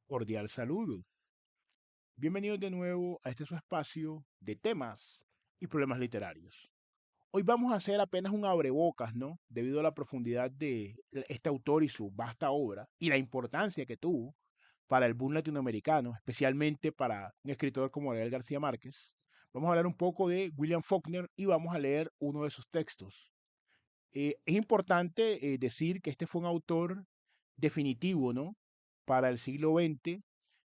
Cordial saludo. Bienvenidos de nuevo a este su espacio de temas y problemas literarios. Hoy vamos a hacer apenas un abrebocas, ¿no? Debido a la profundidad de este autor y su vasta obra y la importancia que tuvo para el boom latinoamericano, especialmente para un escritor como Gabriel García Márquez. Vamos a hablar un poco de William Faulkner y vamos a leer uno de sus textos. Es importante decir que este fue un autor definitivo, ¿no? Para el siglo XX,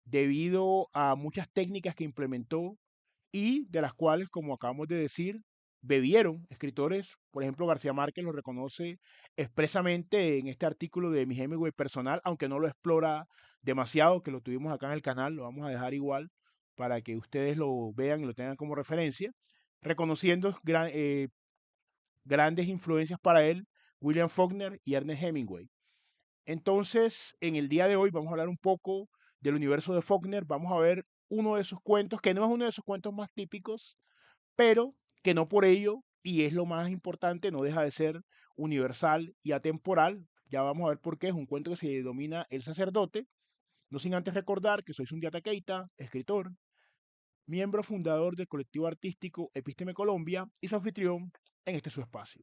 debido a muchas técnicas que implementó y de las cuales, como acabamos de decir, bebieron escritores. Por ejemplo, García Márquez lo reconoce expresamente en este artículo de mi Hemingway personal, aunque no lo explora demasiado, que lo tuvimos acá en el canal, lo vamos a dejar igual para que ustedes lo vean y lo tengan como referencia, reconociendo grandes influencias para él, William Faulkner y Ernest Hemingway. Entonces, en el día de hoy vamos a hablar un poco del universo de Faulkner, vamos a ver uno de sus cuentos, que no es uno de sus cuentos más típicos, pero que no por ello, y es lo más importante, no deja de ser universal y atemporal. Ya vamos a ver por qué. Es un cuento que se denomina El sacerdote, no sin antes recordar que soy Sundiata Keita, escritor, miembro fundador del colectivo artístico Epísteme Colombia y su anfitrión en este su espacio.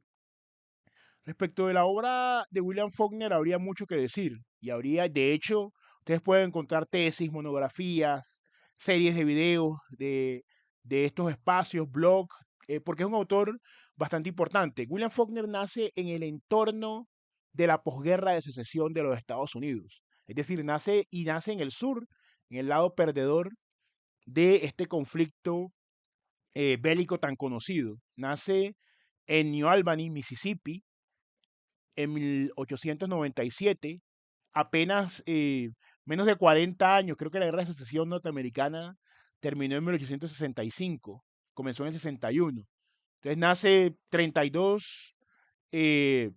Respecto de la obra de William Faulkner, habría mucho que decir. Y habría, de hecho, ustedes pueden encontrar tesis, monografías, series de videos de estos espacios, blogs, porque es un autor bastante importante. William Faulkner nace en el entorno de la posguerra de secesión de los Estados Unidos. Es decir, nace en el sur, en el lado perdedor de este conflicto bélico tan conocido. Nace en New Albany, Mississippi, en 1897, apenas menos de 40 años, creo que la guerra de secesión norteamericana terminó en 1865, comenzó en el 61. Entonces nace 32 eh,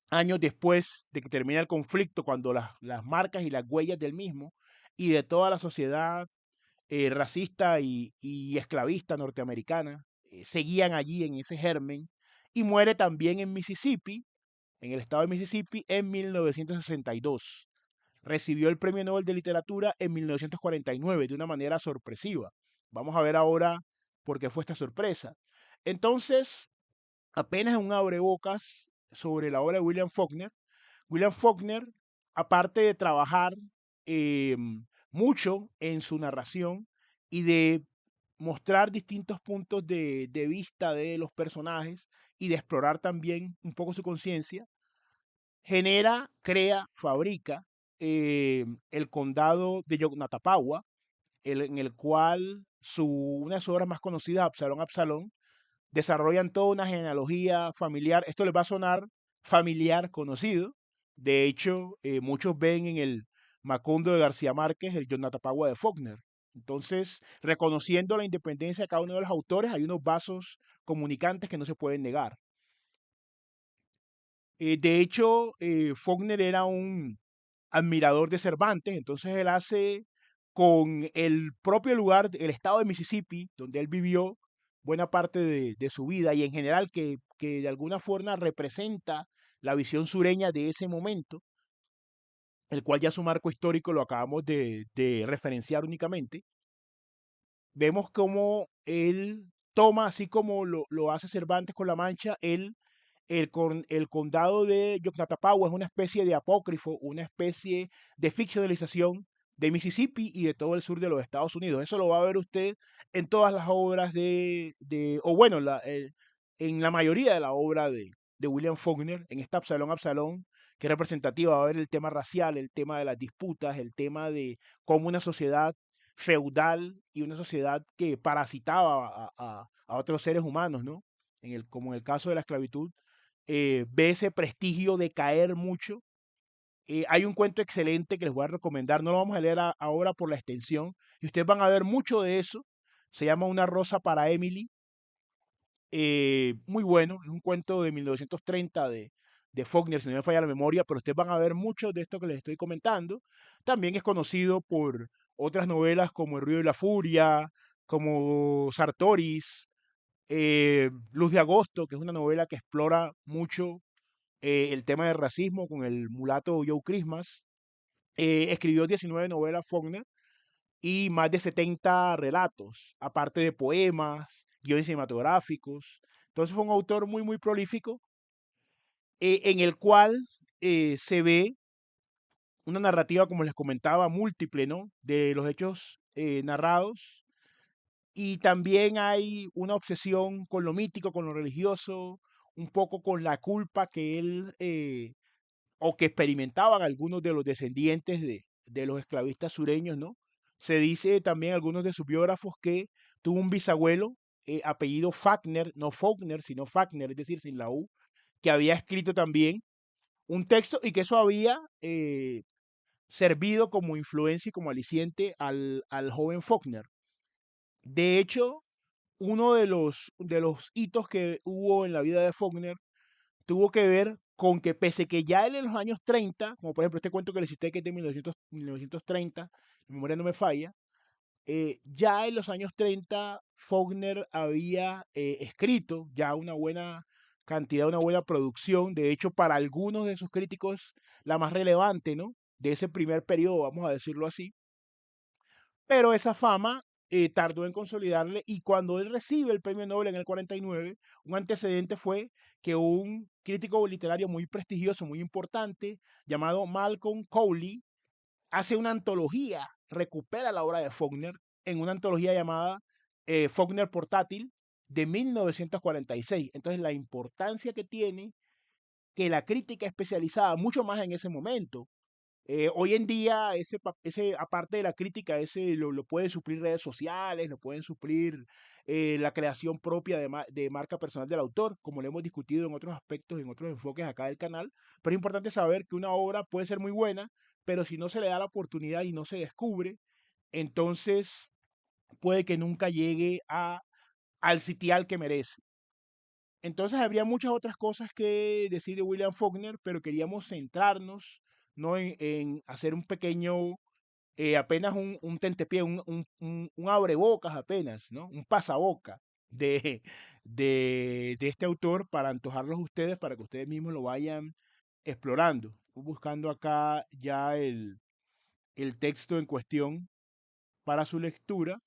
años después de que termina el conflicto, cuando las marcas y las huellas del mismo y de toda la sociedad racista y esclavista norteamericana seguían allí en ese germen, y muere también en Mississippi, en el estado de Mississippi, en 1962. Recibió el Premio Nobel de Literatura en 1949 de una manera sorpresiva. Vamos a ver ahora por qué fue esta sorpresa. Entonces, apenas un abrebocas sobre la obra de William Faulkner, aparte de trabajar eh, mucho en su narración y de mostrar distintos puntos de vista de los personajes y de explorar también un poco su conciencia, genera, crea, fabrica el condado de Yoknatapagua, en el cual una de sus obras más conocidas, Absalón, Absalón, desarrollan toda una genealogía familiar. Esto les va a sonar familiar, conocido. De hecho, muchos ven en el Macondo de García Márquez el Yoknatapagua de Faulkner. Entonces, reconociendo la independencia de cada uno de los autores, hay unos vasos comunicantes que no se pueden negar. De hecho, Faulkner era un admirador de Cervantes, entonces él hace con el propio lugar, el estado de Mississippi, donde él vivió buena parte de su vida y en general que de alguna forma representa la visión sureña de ese momento, el cual ya su marco histórico lo acabamos de referenciar únicamente. Vemos cómo él toma, así como lo hace Cervantes con La Mancha, el condado de Yoknatapagua es una especie de apócrifo, una especie de ficcionalización de Mississippi y de todo el sur de los Estados Unidos. Eso lo va a ver usted en todas las obras o bueno, en la mayoría de la obra de William Faulkner, en esta Absalón, Absalón, que es representativa, va a ver el tema racial, el tema de las disputas, el tema de cómo una sociedad feudal y una sociedad que parasitaba a otros seres humanos, ¿no? Como en el caso de la esclavitud, ve ese prestigio decaer mucho. Hay un cuento excelente que les voy a recomendar, no lo vamos a leer ahora por la extensión, y ustedes van a ver mucho de eso. Se llama Una rosa para Emily. Muy bueno, es un cuento de 1930 de Faulkner, si no me falla la memoria, pero ustedes van a ver mucho de esto que les estoy comentando. También es conocido por otras novelas como El ruido y la furia, como Sartoris, Luz de agosto, que es una novela que explora mucho el tema del racismo con el mulato Joe Christmas. Escribió 19 novelas Faulkner y más de 70 relatos, aparte de poemas, guiones cinematográficos. Entonces fue un autor muy, muy prolífico, en el cual se ve una narrativa, como les comentaba, múltiple, ¿no? De los hechos narrados. Y también hay una obsesión con lo mítico, con lo religioso, un poco con la culpa que él o que experimentaban algunos de los descendientes de los esclavistas sureños, ¿no? Se dice también algunos de sus biógrafos que tuvo un bisabuelo apellido Faulkner, no Faulkner, sino Faulkner, es decir, sin la U, que había escrito también un texto y que eso había servido como influencia y como aliciente al joven Faulkner. De hecho, uno de los hitos que hubo en la vida de Faulkner tuvo que ver con que pese que ya él en los años 30, como por ejemplo este cuento que le cité que es de 1930, mi memoria no me falla, ya en los años 30 Faulkner había escrito ya una buena cantidad, una buena producción, de hecho para algunos de sus críticos la más relevante, ¿no? De ese primer periodo, vamos a decirlo así, pero esa fama tardó en consolidarle y cuando él recibe el premio Nobel en el 49, un antecedente fue que un crítico literario muy prestigioso, muy importante, llamado Malcolm Cowley, hace una antología, recupera la obra de Faulkner en una antología llamada Faulkner Portátil de 1946. Entonces la importancia que tiene que la crítica especializada, mucho más en ese momento, hoy en día, ese, aparte de la crítica, ese lo pueden suplir redes sociales, lo pueden suplir la creación propia de marca personal del autor, como lo hemos discutido en otros aspectos, en otros enfoques acá del canal. Pero es importante saber que una obra puede ser muy buena, pero si no se le da la oportunidad y no se descubre, entonces puede que nunca llegue al sitial que merece. Entonces habría muchas otras cosas que decir de William Faulkner, pero queríamos centrarnos, ¿no? En hacer un pequeño, apenas un tentepié, un abrebocas apenas, ¿no? Un pasaboca de, de este autor para antojarlos a ustedes, para que ustedes mismos lo vayan explorando. Estoy buscando acá ya el texto en cuestión para su lectura.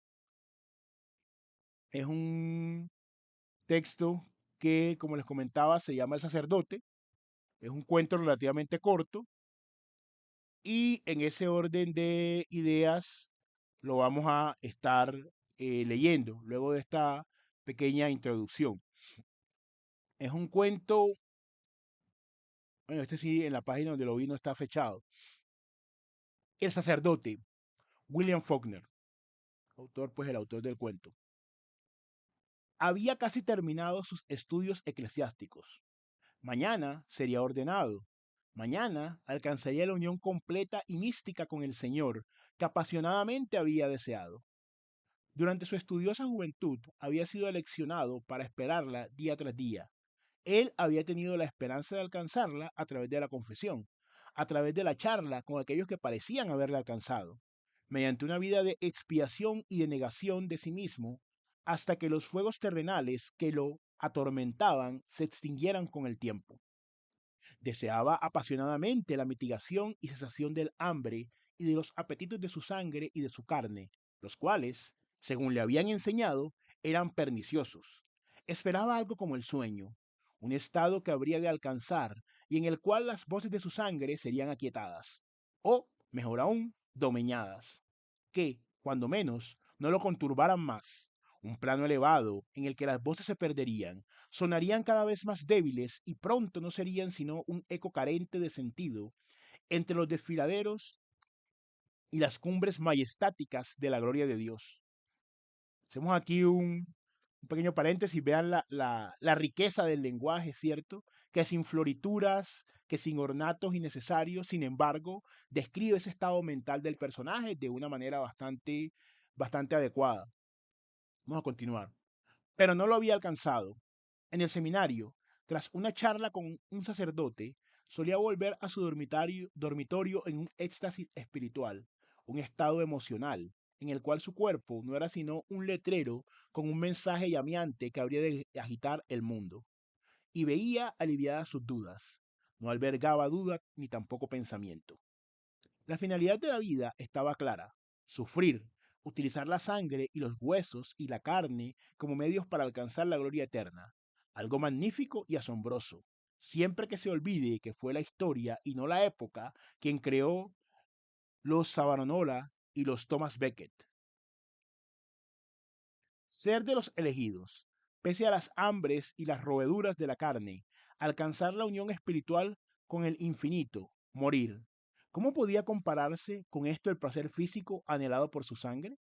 Es un texto que, como les comentaba, se llama El sacerdote. Es un cuento relativamente corto y en ese orden de ideas lo vamos a estar leyendo luego de esta pequeña introducción. Es un cuento, bueno, este sí en la página donde lo vi no está fechado. El sacerdote, William Faulkner, autor, pues el autor del cuento. Había casi terminado sus estudios eclesiásticos. Mañana sería ordenado. Mañana alcanzaría la unión completa y mística con el Señor que apasionadamente había deseado. Durante su estudiosa juventud había sido aleccionado para esperarla día tras día. Él había tenido la esperanza de alcanzarla a través de la confesión, a través de la charla con aquellos que parecían haberla alcanzado, mediante una vida de expiación y de negación de sí mismo, hasta que los fuegos terrenales que lo atormentaban se extinguieran con el tiempo. Deseaba apasionadamente la mitigación y cesación del hambre y de los apetitos de su sangre y de su carne, los cuales, según le habían enseñado, eran perniciosos. Esperaba algo como el sueño, un estado que habría de alcanzar y en el cual las voces de su sangre serían aquietadas, o, mejor aún, domeñadas, que, cuando menos, no lo conturbaran más. Un plano elevado en el que las voces se perderían, sonarían cada vez más débiles y pronto no serían sino un eco carente de sentido entre los desfiladeros y las cumbres majestáticas de la gloria de Dios. Hacemos aquí un pequeño paréntesis, vean la riqueza del lenguaje, ¿cierto? Que sin florituras, que sin ornatos innecesarios, sin embargo, describe ese estado mental del personaje de una manera bastante adecuada. Vamos a continuar. Pero no lo había alcanzado. En el seminario, tras una charla con un sacerdote, solía volver a su dormitorio en un éxtasis espiritual, un estado emocional, en el cual su cuerpo no era sino un letrero con un mensaje llameante que habría de agitar el mundo. Y veía aliviadas sus dudas. No albergaba duda ni tampoco pensamiento. La finalidad de la vida estaba clara: sufrir, utilizar la sangre y los huesos y la carne como medios para alcanzar la gloria eterna, algo magnífico y asombroso, siempre que se olvide que fue la historia y no la época quien creó los Savonarola y los Thomas Becket. Ser de los elegidos, pese a las hambres y las roeduras de la carne, alcanzar la unión espiritual con el infinito, morir. ¿Cómo podía compararse con esto el placer físico anhelado por su sangre?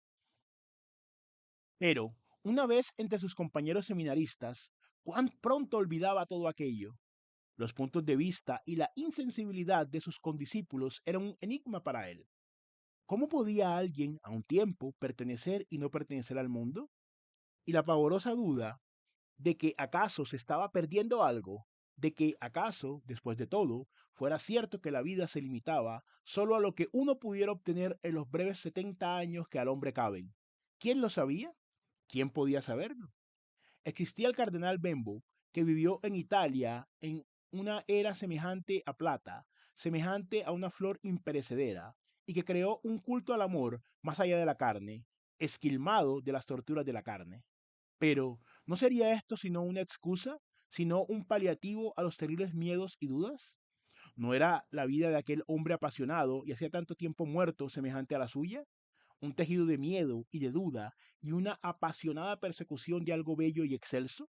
Pero, una vez entre sus compañeros seminaristas, cuán pronto olvidaba todo aquello. Los puntos de vista y la insensibilidad de sus condiscípulos eran un enigma para él. ¿Cómo podía alguien, a un tiempo, pertenecer y no pertenecer al mundo? Y la pavorosa duda de que acaso se estaba perdiendo algo, de que acaso, después de todo, fuera cierto que la vida se limitaba solo a lo que uno pudiera obtener en los breves 70 años que al hombre caben. ¿Quién lo sabía? ¿Quién podía saberlo? Existía el cardenal Bembo, que vivió en Italia en una era semejante a plata, semejante a una flor imperecedera, y que creó un culto al amor más allá de la carne, esquilmado de las torturas de la carne. Pero, ¿no sería esto sino una excusa, sino un paliativo a los terribles miedos y dudas? ¿No era la vida de aquel hombre apasionado y hacía tanto tiempo muerto semejante a la suya? Un tejido de miedo y de duda y una apasionada persecución de algo bello y excelso.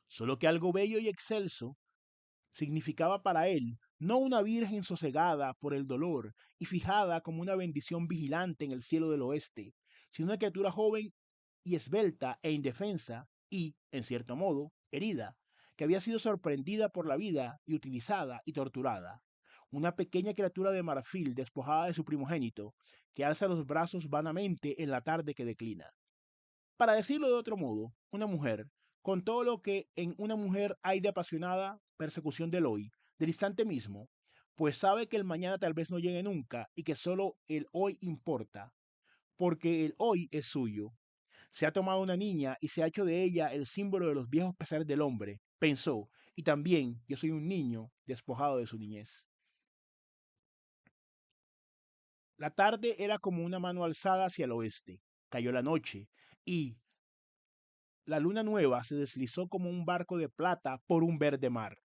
Solo que algo bello y excelso significaba para él no una virgen sosegada por el dolor y fijada como una bendición vigilante en el cielo del oeste, sino una criatura joven y esbelta e indefensa y, en cierto modo, herida, que había sido sorprendida por la vida y utilizada y torturada. Una pequeña criatura de marfil despojada de su primogénito, que alza los brazos vanamente en la tarde que declina. Para decirlo de otro modo, una mujer, con todo lo que en una mujer hay de apasionada persecución del hoy, del instante mismo, pues sabe que el mañana tal vez no llegue nunca y que solo el hoy importa, porque el hoy es suyo. Se ha tomado una niña y se ha hecho de ella el símbolo de los viejos pesares del hombre, pensó, y también yo soy un niño despojado de su niñez. La tarde era como una mano alzada hacia el oeste. Cayó la noche y la luna nueva se deslizó como un barco de plata por un verde mar.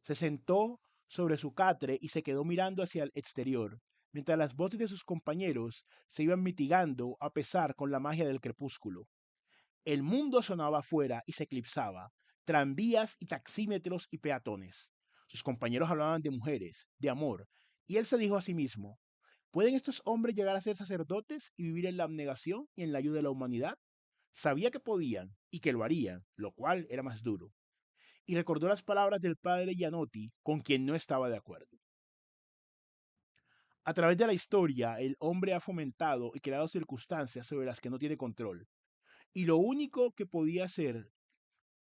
Se sentó sobre su catre y se quedó mirando hacia el exterior, mientras las voces de sus compañeros se iban mitigando a pesar con la magia del crepúsculo. El mundo sonaba afuera y se eclipsaba, tranvías y taxímetros y peatones. Sus compañeros hablaban de mujeres, de amor, y él se dijo a sí mismo: ¿pueden estos hombres llegar a ser sacerdotes y vivir en la abnegación y en la ayuda de la humanidad? Sabía que podían y que lo harían, lo cual era más duro. Y recordó las palabras del padre Gianotti, con quien no estaba de acuerdo. A través de la historia, el hombre ha fomentado y creado circunstancias sobre las que no tiene control. Y lo único que podía hacer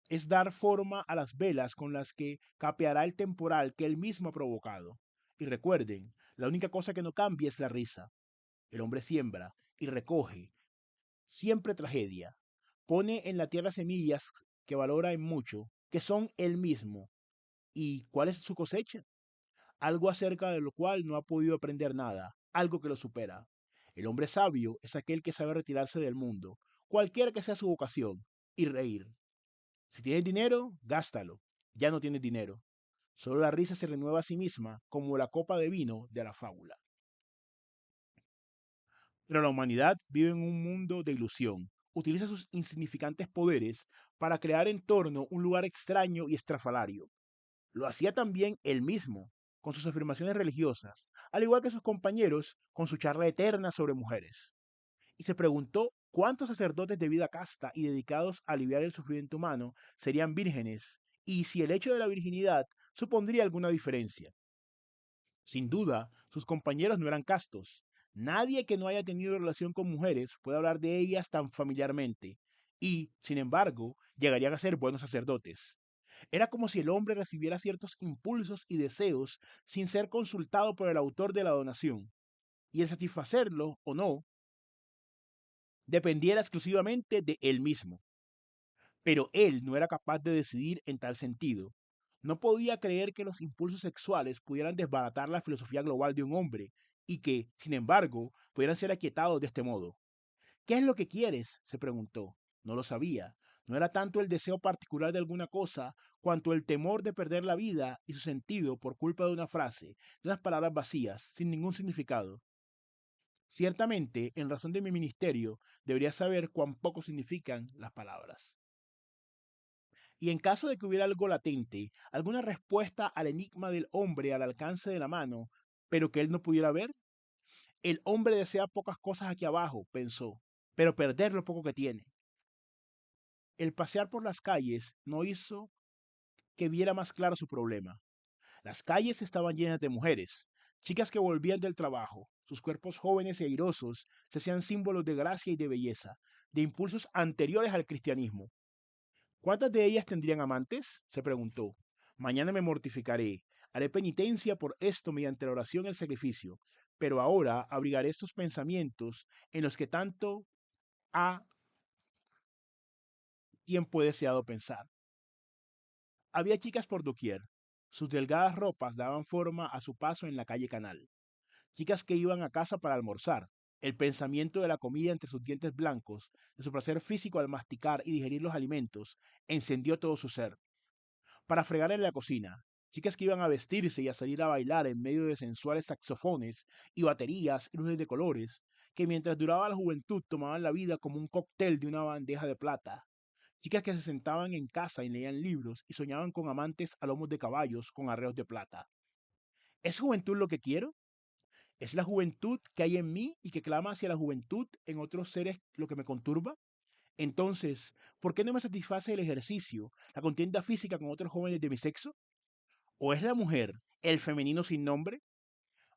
es dar forma a las velas con las que capeará el temporal que él mismo ha provocado. Y recuerden, la única cosa que no cambia es la risa. El hombre siembra y recoge, siempre tragedia. Pone en la tierra semillas que valora en mucho, que son él mismo. ¿Y cuál es su cosecha? Algo acerca de lo cual no ha podido aprender nada, algo que lo supera. El hombre sabio es aquel que sabe retirarse del mundo, cualquiera que sea su vocación, y reír. Si tienes dinero, gástalo. Ya no tienes dinero. Solo la risa se renueva a sí misma como la copa de vino de la fábula. Pero la humanidad vive en un mundo de ilusión. Utiliza sus insignificantes poderes para crear en torno un lugar extraño y estrafalario. Lo hacía también él mismo, con sus afirmaciones religiosas, al igual que sus compañeros con su charla eterna sobre mujeres. Y se preguntó cuántos sacerdotes de vida casta y dedicados a aliviar el sufrimiento humano serían vírgenes, y si el hecho de la virginidad supondría alguna diferencia. Sin duda, sus compañeros no eran castos. Nadie que no haya tenido relación con mujeres puede hablar de ellas tan familiarmente, y, sin embargo, llegarían a ser buenos sacerdotes. Era como si el hombre recibiera ciertos impulsos y deseos sin ser consultado por el autor de la donación, y el satisfacerlo o no dependiera exclusivamente de él mismo. Pero él no era capaz de decidir en tal sentido. No podía creer que los impulsos sexuales pudieran desbaratar la filosofía global de un hombre y que, sin embargo, pudieran ser aquietados de este modo. ¿Qué es lo que quieres?, se preguntó. No lo sabía. No era tanto el deseo particular de alguna cosa, cuanto el temor de perder la vida y su sentido por culpa de una frase, de unas palabras vacías, sin ningún significado. Ciertamente, en razón de mi ministerio, debería saber cuán poco significan las palabras. Y en caso de que hubiera algo latente, alguna respuesta al enigma del hombre al alcance de la mano, pero que él no pudiera ver, el hombre desea pocas cosas aquí abajo, pensó, pero perder lo poco que tiene. El pasear por las calles no hizo que viera más claro su problema. Las calles estaban llenas de mujeres, chicas que volvían del trabajo. Sus cuerpos jóvenes y airosos se hacían símbolos de gracia y de belleza, de impulsos anteriores al cristianismo. ¿Cuántas de ellas tendrían amantes?, se preguntó. Mañana me mortificaré. Haré penitencia por esto mediante la oración y el sacrificio. Pero ahora abrigaré estos pensamientos en los que tanto ha tiempo he deseado pensar. Había chicas por doquier. Sus delgadas ropas daban forma a su paso en la calle Canal. Chicas que iban a casa para almorzar. El pensamiento de la comida entre sus dientes blancos, de su placer físico al masticar y digerir los alimentos, encendió todo su ser. Para fregar en la cocina. Chicas que iban a vestirse y a salir a bailar en medio de sensuales saxofones y baterías y luces de colores, que mientras duraba la juventud tomaban la vida como un cóctel de una bandeja de plata. Chicas que se sentaban en casa y leían libros y soñaban con amantes a lomos de caballos con arreos de plata. ¿Es juventud lo que quiero? ¿Es la juventud que hay en mí y que clama hacia la juventud en otros seres lo que me conturba? Entonces, ¿por qué no me satisface el ejercicio, la contienda física con otros jóvenes de mi sexo? ¿O es la mujer, el femenino sin nombre?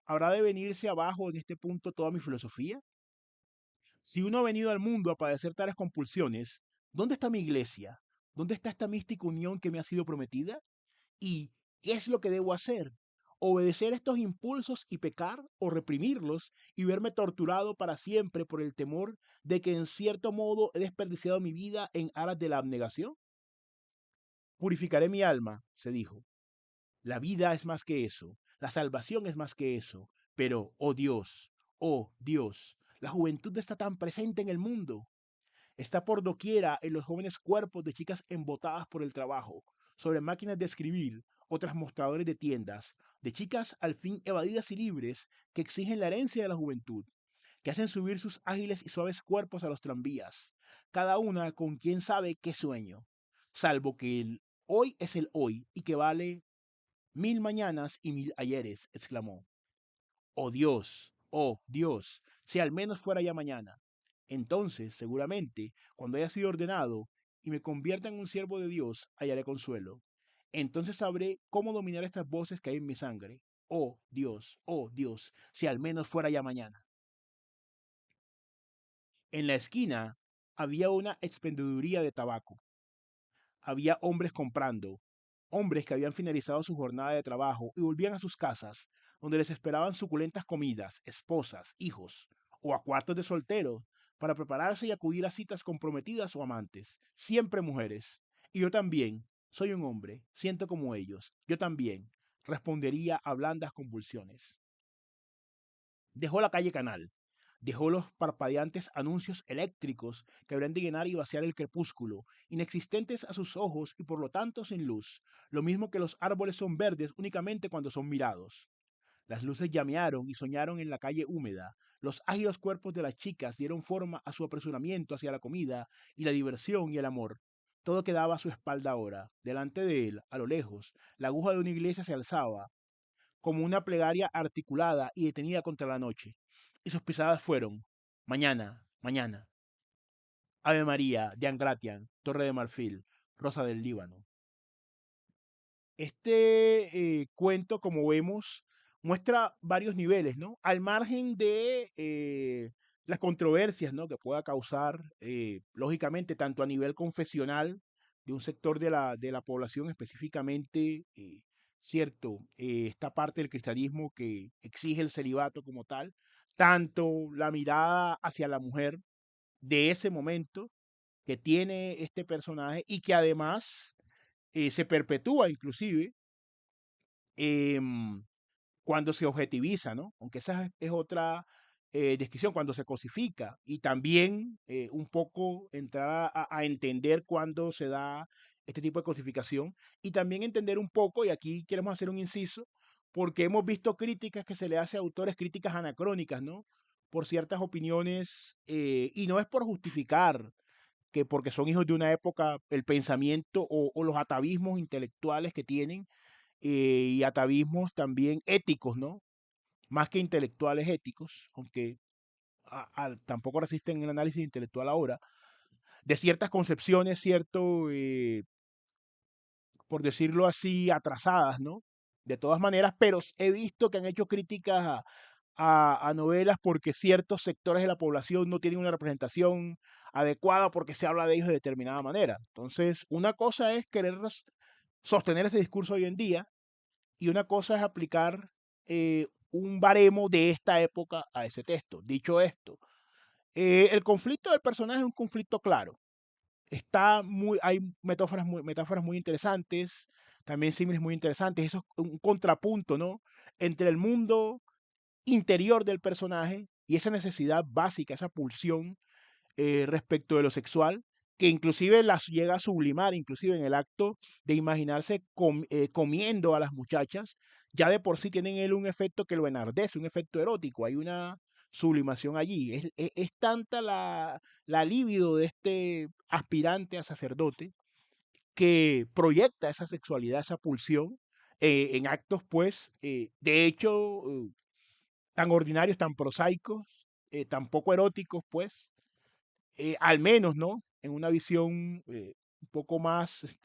¿Habrá de venirse abajo en este punto toda mi filosofía? Si uno ha venido al mundo a padecer tales compulsiones, ¿dónde está mi iglesia? ¿Dónde está esta mística unión que me ha sido prometida? ¿Y qué es lo que debo hacer? ¿Obedecer estos impulsos y pecar o reprimirlos y verme torturado para siempre por el temor de que en cierto modo he desperdiciado mi vida en aras de la abnegación? Purificaré mi alma, se dijo. La vida es más que eso, la salvación es más que eso, pero, oh Dios, la juventud está tan presente en el mundo. Está por doquiera en los jóvenes cuerpos de chicas embotadas por el trabajo, sobre máquinas de escribir, otras mostradores de tiendas, de chicas al fin evadidas y libres que exigen la herencia de la juventud, que hacen subir sus ágiles y suaves cuerpos a los tranvías, cada una con quién sabe qué sueño, salvo que el hoy es el hoy y que vale mil mañanas y mil ayeres, exclamó. Oh Dios, si al menos fuera ya mañana. Entonces, seguramente, cuando haya sido ordenado y me convierta en un siervo de Dios, hallaré consuelo. Entonces sabré cómo dominar estas voces que hay en mi sangre. Oh Dios, si al menos fuera ya mañana. En la esquina había una expendeduría de tabaco. Había hombres comprando, hombres que habían finalizado su jornada de trabajo y volvían a sus casas, donde les esperaban suculentas comidas, esposas, hijos, o a cuartos de solteros, para prepararse y acudir a citas comprometidas o amantes, siempre mujeres. Y yo también, soy un hombre, siento como ellos, yo también, respondería a blandas convulsiones. Dejó la calle Canal, dejó los parpadeantes anuncios eléctricos que habrían de llenar y vaciar el crepúsculo, inexistentes a sus ojos y por lo tanto sin luz, lo mismo que los árboles son verdes únicamente cuando son mirados. Las luces llamearon y soñaron en la calle húmeda. Los ágiles cuerpos de las chicas dieron forma a su apresuramiento hacia la comida y la diversión y el amor. Todo quedaba a su espalda ahora. Delante de él, a lo lejos, la aguja de una iglesia se alzaba, como una plegaria articulada y detenida contra la noche. Y sus pisadas fueron, mañana, mañana. Ave María, Dian Gratian, Torre de Marfil, Rosa del Líbano. Este cuento, como vemos, muestra varios niveles, ¿no? Al margen de las controversias, ¿no?, que pueda causar, lógicamente, tanto a nivel confesional de un sector de la población específicamente, cierto, esta parte del cristianismo que exige el celibato como tal, tanto la mirada hacia la mujer de ese momento que tiene este personaje y que además se perpetúa inclusive em, cuando se objetiviza, ¿no? Aunque esa es otra descripción, cuando se cosifica y también un poco entrar a entender cuándo se da este tipo de cosificación y también entender un poco, y aquí queremos hacer un inciso, porque hemos visto críticas que se le hace a autores, críticas anacrónicas, ¿no? Por ciertas opiniones, y no es por justificar que porque son hijos de una época, el pensamiento o los atavismos intelectuales que tienen y atavismos también éticos, ¿no? Más que intelectuales éticos, aunque tampoco resisten el análisis intelectual ahora, de ciertas concepciones, cierto, por decirlo así, atrasadas, ¿no? De todas maneras, pero he visto que han hecho críticas a novelas porque ciertos sectores de la población no tienen una representación adecuada porque se habla de ellos de determinada manera. Entonces, una cosa es querer sostener ese discurso hoy en día y una cosa es aplicar un baremo de esta época a ese texto. Dicho esto, el conflicto del personaje es un conflicto claro. Hay metáforas muy interesantes, también símiles muy interesantes. Eso es un contrapunto, ¿no? Entre el mundo interior del personaje y esa necesidad básica, esa pulsión respecto de lo sexual, que inclusive las llega a sublimar, inclusive en el acto de imaginarse comiendo a las muchachas, ya de por sí tienen él un efecto que lo enardece, un efecto erótico, hay una sublimación allí. Es tanta la libido de este aspirante a sacerdote que proyecta esa sexualidad, esa pulsión en actos, pues, de hecho, tan ordinarios, tan prosaicos, tan poco eróticos, pues, al menos, ¿no? En una visión un poco más,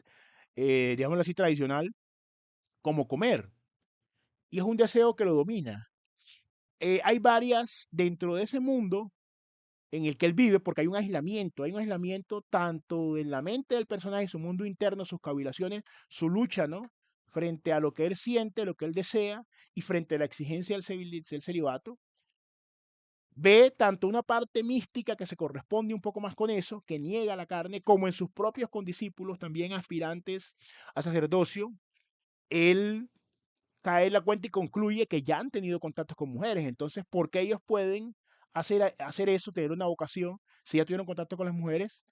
digámoslo así, tradicional, como comer. Y es un deseo que lo domina. Hay varias dentro de ese mundo en el que él vive, porque hay un aislamiento tanto en la mente del personaje, su mundo interno, sus cavilaciones, su lucha, ¿no? Frente a lo que él siente, lo que él desea, y frente a la exigencia del celibato, ve tanto una parte mística que se corresponde un poco más con eso, que niega la carne, como en sus propios condiscípulos, también aspirantes a sacerdocio, él cae en la cuenta y concluye que ya han tenido contactos con mujeres. Entonces, ¿por qué ellos pueden hacer eso, tener una vocación, si ya tuvieron contacto con las mujeres?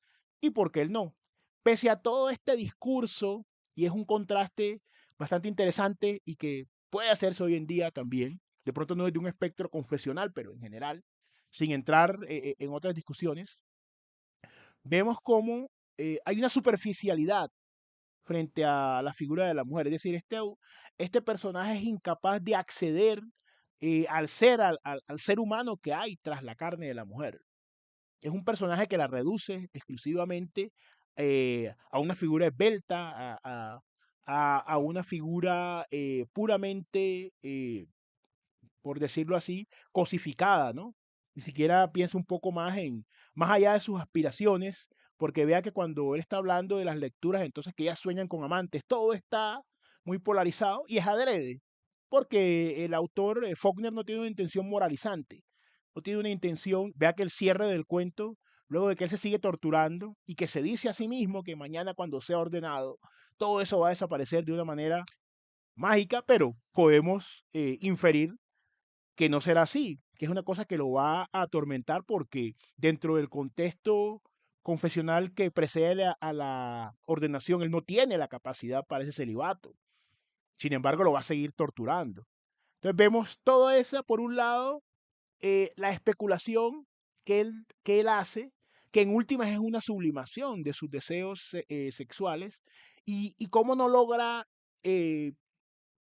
¿Y por qué él no? Pese a todo este discurso, y es un contraste bastante interesante y que puede hacerse hoy en día también, de pronto no desde un espectro confesional, pero en general, sin entrar en otras discusiones, vemos cómo hay una superficialidad frente a la figura de la mujer. Es decir, este personaje es incapaz de acceder al ser humano que hay tras la carne de la mujer. Es un personaje que la reduce exclusivamente a una figura esbelta, a una figura puramente por decirlo así, cosificada, ¿no? Ni siquiera piensa un poco más allá de sus aspiraciones, porque vea que cuando él está hablando de las lecturas, entonces que ellas sueñan con amantes, todo está muy polarizado y es adrede, porque el autor Faulkner no tiene una intención moralizante, no tiene una intención, vea que el cierre del cuento, luego de que él se sigue torturando y que se dice a sí mismo que mañana cuando sea ordenado, todo eso va a desaparecer de una manera mágica, pero podemos inferir que no será así, que es una cosa que lo va a atormentar porque dentro del contexto confesional que precede a la ordenación, él no tiene la capacidad para ese celibato. Sin embargo, lo va a seguir torturando. Entonces vemos todo eso, por un lado, la especulación que él hace, que en últimas es una sublimación de sus deseos sexuales, y cómo no logra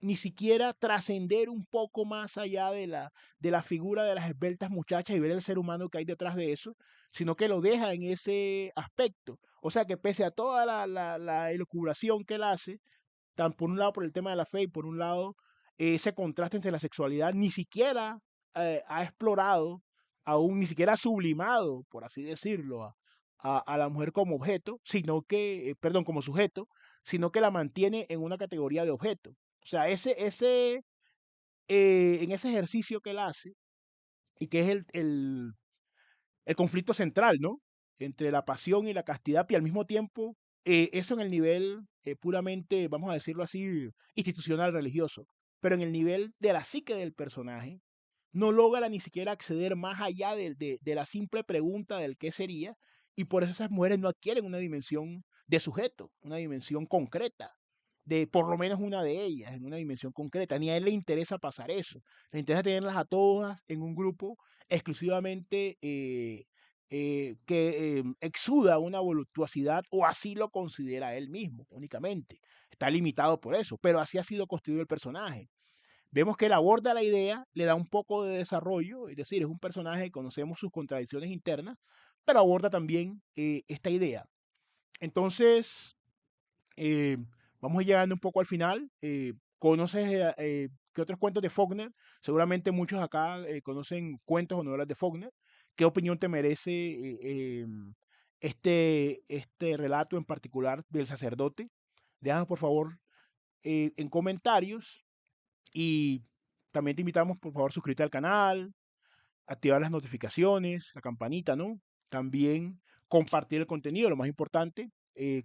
ni siquiera trascender un poco más allá de la figura de las esbeltas muchachas y ver el ser humano que hay detrás de eso, sino que lo deja en ese aspecto. O sea que pese a toda la elucubración que él hace, tan por un lado por el tema de la fe y por un lado ese contraste entre la sexualidad, ni siquiera ha explorado, aún ni siquiera ha sublimado, por así decirlo, a la mujer como objeto, sino que, perdón, como sujeto, sino que la mantiene en una categoría de objeto. O sea, en ese ejercicio que él hace, y que es el conflicto central, ¿no? Entre la pasión y la castidad, y al mismo tiempo, eso en el nivel puramente, vamos a decirlo así, institucional religioso. pero en el nivel de la psique del personaje, no logra ni siquiera acceder más allá de la simple pregunta del qué sería, y por eso esas mujeres no adquieren una dimensión de sujeto, una dimensión concreta, de por lo menos una de ellas, en una dimensión concreta. Ni a él le interesa pasar eso, le interesa tenerlas a todas en un grupo exclusivamente que exuda una voluptuosidad, o así lo considera él mismo únicamente. Está limitado por eso, pero así ha sido construido el personaje. Vemos que él aborda la idea, le da un poco de desarrollo, es decir, es un personaje que conocemos sus contradicciones internas, pero aborda también esta idea. Entonces, eh, vamos llegando un poco al final. ¿Conoces qué otros cuentos de Faulkner? Seguramente muchos acá conocen cuentos o novelas de Faulkner. ¿Qué opinión te merece este relato en particular del sacerdote? Déjanos por favor en comentarios, y también te invitamos, por favor, suscribirte al canal, activar las notificaciones, la campanita, ¿no? También compartir el contenido, lo más importante,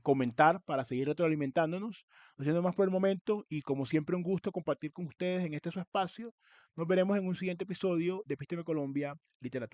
comentar para seguir retroalimentándonos. No siendo más por el momento, y como siempre un gusto compartir con ustedes en este su espacio. Nos veremos en un siguiente episodio de Epísteme Colombia Literatura.